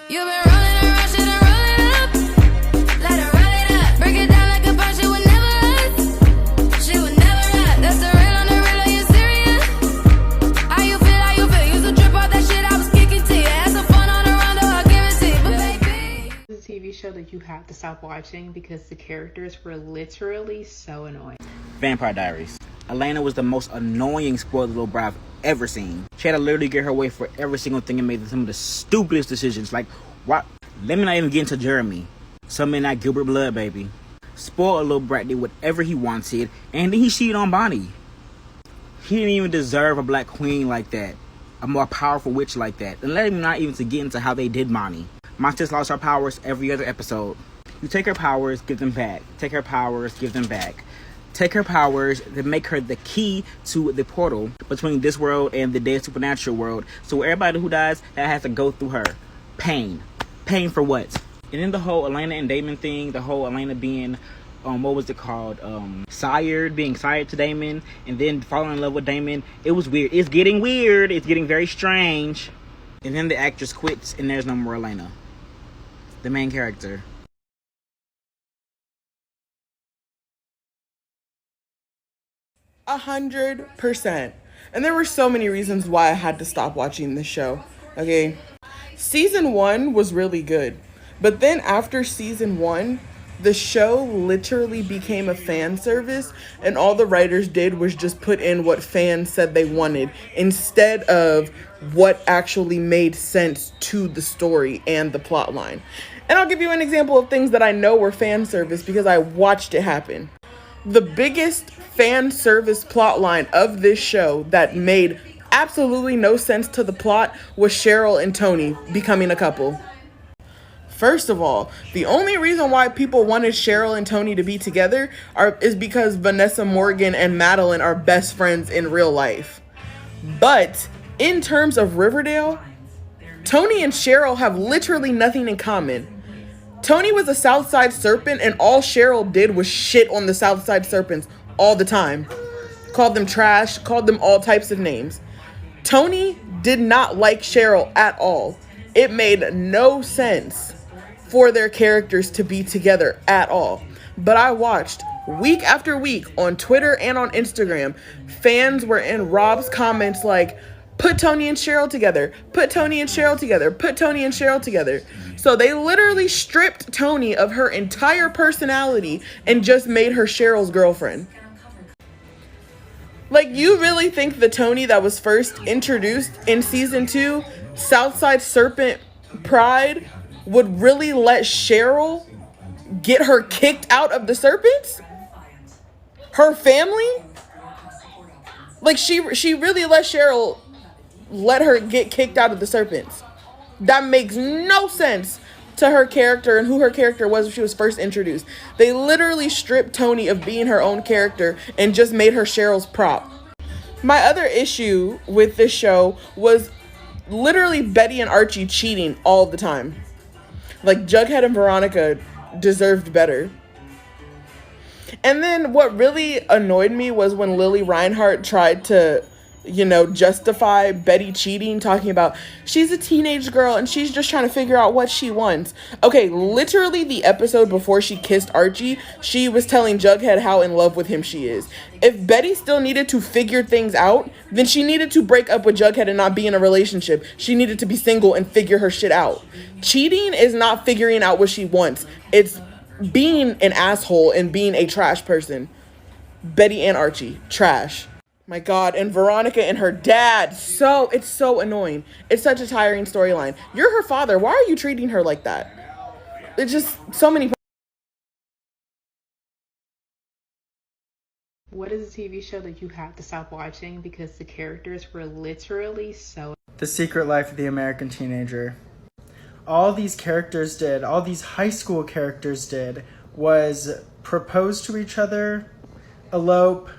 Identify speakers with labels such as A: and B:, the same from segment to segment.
A: You've been rolling around, should've roll it up. Let her roll it up. Break it down like a punch, she would never us. She would never us. That's the real on the real, are you serious? How you feel, how you feel? Used to trip off that shit I was kicking to you. Had some fun on the rondo, I'll give it to you. But baby,
B: this is a TV show that you have to stop watching because the characters were literally so annoying.
C: Vampire Diaries. Elena was the most annoying spoiled little brat I've ever seen. She had to literally get her way for every single thing and made some of the stupidest decisions. Like, what? Let me not even get into Jeremy. Some in that Gilbert blood, baby. Spoiled little brat did whatever he wanted, and then he cheated on Bonnie. He didn't even deserve a black queen like that. A more powerful witch like that. And let him not even to get into how they did Bonnie. My sis lost her powers every other episode. You take her powers, give them back. Take her powers, give them back. Take her powers to make her the key to the portal between this world and the dead supernatural world. So everybody who dies, that has to go through her. Pain. Pain for what? And then the whole Elena and Damon thing, the whole Elena being, what was it called? Being sired to Damon, and then falling in love with Damon. It was weird. It's getting weird. It's getting very strange. And then the actress quits, and there's no more Elena, the main character.
D: 100%. And there were so many reasons why I had to stop watching this show. Okay. Season 1 was really good. But then after season 1, the show literally became a fan service, and all the writers did was just put in what fans said they wanted instead of what actually made sense to the story and the plot line. And I'll give you an example of things that I know were fan service because I watched it happen. The biggest fan service plot line of this show that made absolutely no sense to the plot was Cheryl and Tony becoming a couple. First of all, the only reason why people wanted Cheryl and Tony to be together is because Vanessa Morgan and Madeline are best friends in real life. But in terms of Riverdale, Tony and Cheryl have literally nothing in common. Tony was a Southside Serpent, and all Cheryl did was shit on the Southside Serpents all the time. Called them trash, called them all types of names. Tony did not like Cheryl at all. It made no sense for their characters to be together at all. But I watched week after week on Twitter and on Instagram, fans were in Rob's comments like, put Tony and Cheryl together, put Tony and Cheryl together, put Tony and Cheryl together. So they literally stripped Tony of her entire personality and just made her Cheryl's girlfriend. Like, you really think the Tony that was first introduced in season 2, Southside Serpent Pride, would really let Cheryl get her kicked out of the Serpents? Her family? Like, she really let her get kicked out of the Serpents. That makes no sense to her character and who her character was when she was first introduced. They literally stripped Tony of being her own character and just made her Cheryl's prop. My other issue with this show was literally Betty and Archie cheating all the time. Like, Jughead and Veronica deserved better. And then what really annoyed me was when Lily Reinhart tried to, justify Betty cheating, talking about she's a teenage girl and she's just trying to figure out what she wants. Okay, literally the episode before she kissed Archie, she was telling Jughead how in love with him she is. If Betty still needed to figure things out, then she needed to break up with Jughead and not be in a relationship. She needed to be single and figure her shit out. Cheating is not figuring out what she wants. It's being an asshole and being a trash person. Betty and Archie, trash. My God, and Veronica and her dad, it's so annoying. It's such a tiring storyline. You're her father. Why are you treating her like that? It's just so many.
B: What is a TV show that you have to stop watching because the characters were literally so...
E: The Secret Life of the American Teenager. All these characters did, all these high school characters did, was propose to each other, elope,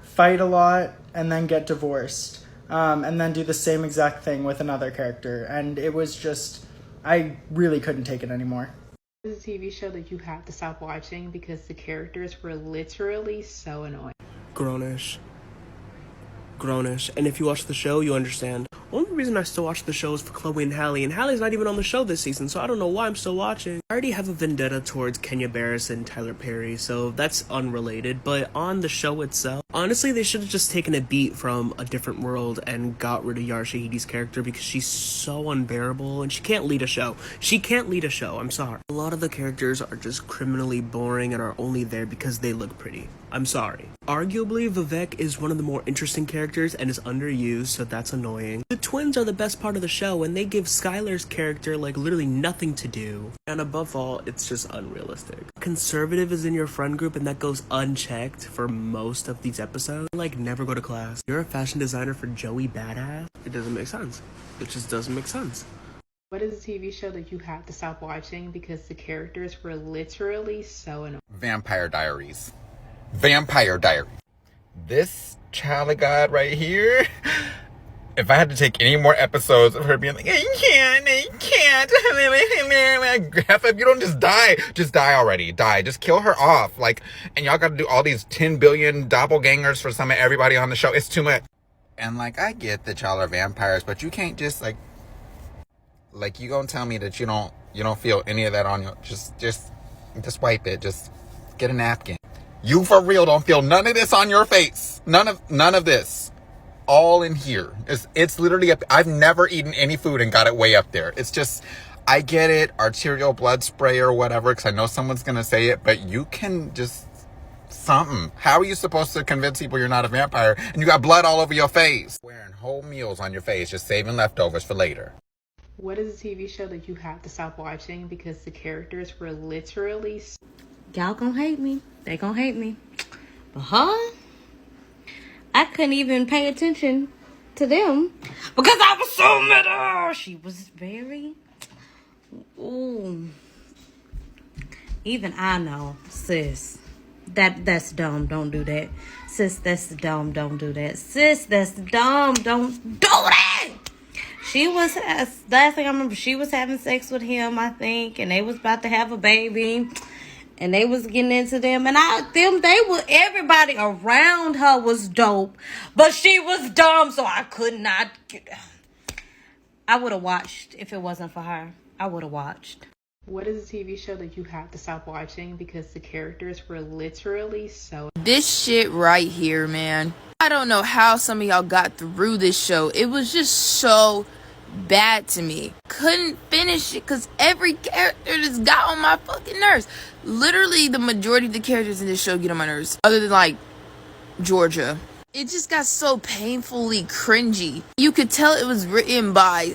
E: fight a lot, and then get divorced. And then do the same exact thing with another character. And it was just, I really couldn't take it anymore.
B: This is a TV show that you have to stop watching because the characters were literally so annoying.
F: Grownish. And if you watch the show, you understand. Only reason I still watch the show is for Chloe and Halle's not even on the show this season, so I don't know why I'm still watching. I already have a vendetta towards Kenya Barris and Tyler Perry, so that's unrelated, but on the show itself, honestly, they should have just taken a beat from A Different World and got rid of Yara Shahidi's character because she's so unbearable and she can't lead a show. I'm sorry. A lot of the characters are just criminally boring and are only there because they look pretty. I'm sorry. Arguably, Vivek is one of the more interesting characters and is underused, so that's annoying. The twins are the best part of the show, and they give Skylar's character, like, literally nothing to do. And above all, it's just unrealistic. Conservative is in your friend group, and that goes unchecked for most of these episodes. Like, never go to class. You're a fashion designer for Joey Badass? It doesn't make sense. It just doesn't make sense.
B: What is a TV show that you have to stop watching because the characters were literally so annoying?
G: Vampire Diaries. This child of God right here. If I had to take any more episodes of her being like, I can't. If you don't just die already. Die. Just kill her off. Like, and y'all got to do all these 10 billion doppelgangers for some of everybody on the show. It's too much. And like, I get that y'all are vampires, but you can't just like you gonna tell me that you don't feel any of that on your, just wipe it. Just get a napkin. You for real don't feel none of this on your face. None of this. All in here. It's literally up. I've never eaten any food and got it way up there. It's just, I get it, arterial blood spray or whatever, because I know someone's going to say it, but you can just something. How are you supposed to convince people you're not a vampire and you got blood all over your face? Wearing whole meals on your face, just saving leftovers for later.
B: What is a TV show that you have to stop watching because the characters were literally...
H: Y'all gonna hate me. They gonna hate me. But I couldn't even pay attention to them because I was so mad. She was very... Ooh. Even I know, sis. That's dumb. Don't do that. Sis, that's dumb. Don't do that. Sis, that's dumb. Don't do that. She was... Last thing I remember, she was having sex with him, I think. And they was about to have a baby. And they was getting into them. And everybody around her was dope. But she was dumb, so I could not... I would have watched if it wasn't for her. I would have watched.
B: What is a TV show that you have to stop watching because the characters were literally so...
I: This shit right here, man. I don't know how some of y'all got through this show. It was just so bad to me. Couldn't finish it because every character just got on my fucking nerves. Literally, the majority of the characters in this show get on my nerves. Other than, like, Georgia. It just got so painfully cringy. You could tell it was written by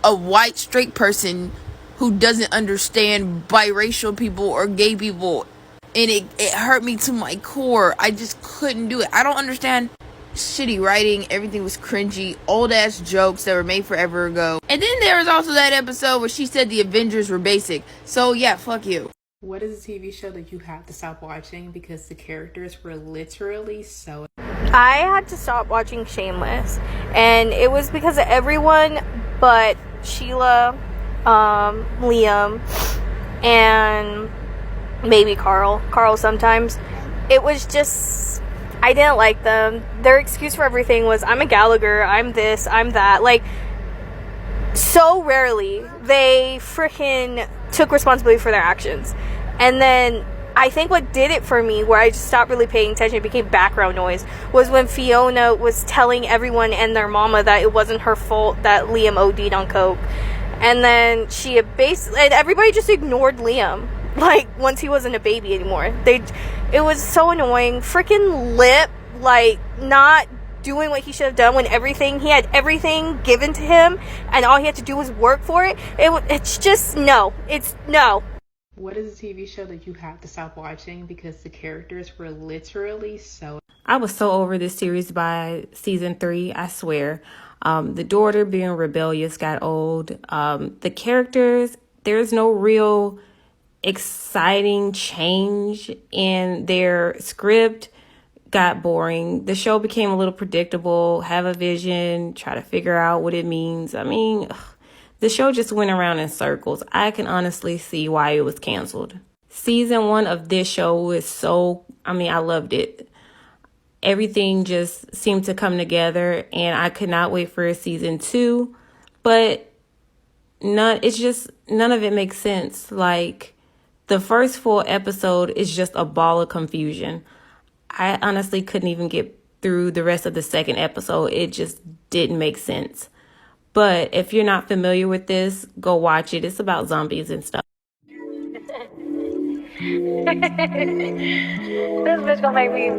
I: a white straight person who doesn't understand biracial people or gay people. And it hurt me to my core. I just couldn't do it. I don't understand shitty writing. Everything was cringy. Old ass jokes that were made forever ago. And then there was also that episode where she said the Avengers were basic. So yeah, fuck you.
B: What is a TV show that you have to stop watching because the characters were literally so...
J: I had to stop watching Shameless. And it was because of everyone but Sheila, Liam, and maybe Carl sometimes. It was just, I didn't like them. Their excuse for everything was, I'm a Gallagher, I'm this, I'm that. Like, so rarely they freaking took responsibility for their actions. And then I think what did it for me, where I just stopped really paying attention, it became background noise, was when Fiona was telling everyone and their mama that it wasn't her fault that Liam OD'd on coke. And then and everybody just ignored Liam, like, once he wasn't a baby anymore. It was so annoying. Freaking Lip, like, not doing what he should have done when he had everything given to him, and all he had to do was work for it. It's just, no. It's no.
B: What is a TV show that you have to stop watching because the characters were literally so...
K: I was so over this series by season 3, I swear. The daughter being rebellious got old. The characters, there's no real exciting change in their script. Got boring. The show became a little predictable. Have a vision, try to figure out what it means. I mean, the show just went around in circles. I can honestly see why it was canceled. Season 1 of this show is I loved it. everything just seemed to come together, and I could not wait for season 2. But none of it makes sense. Like, the first full episode is just a ball of confusion. I honestly couldn't even get through the rest of the second episode. It just didn't make sense. But if you're not familiar with this, go watch it. It's about zombies and stuff.
L: This bitch gonna make me.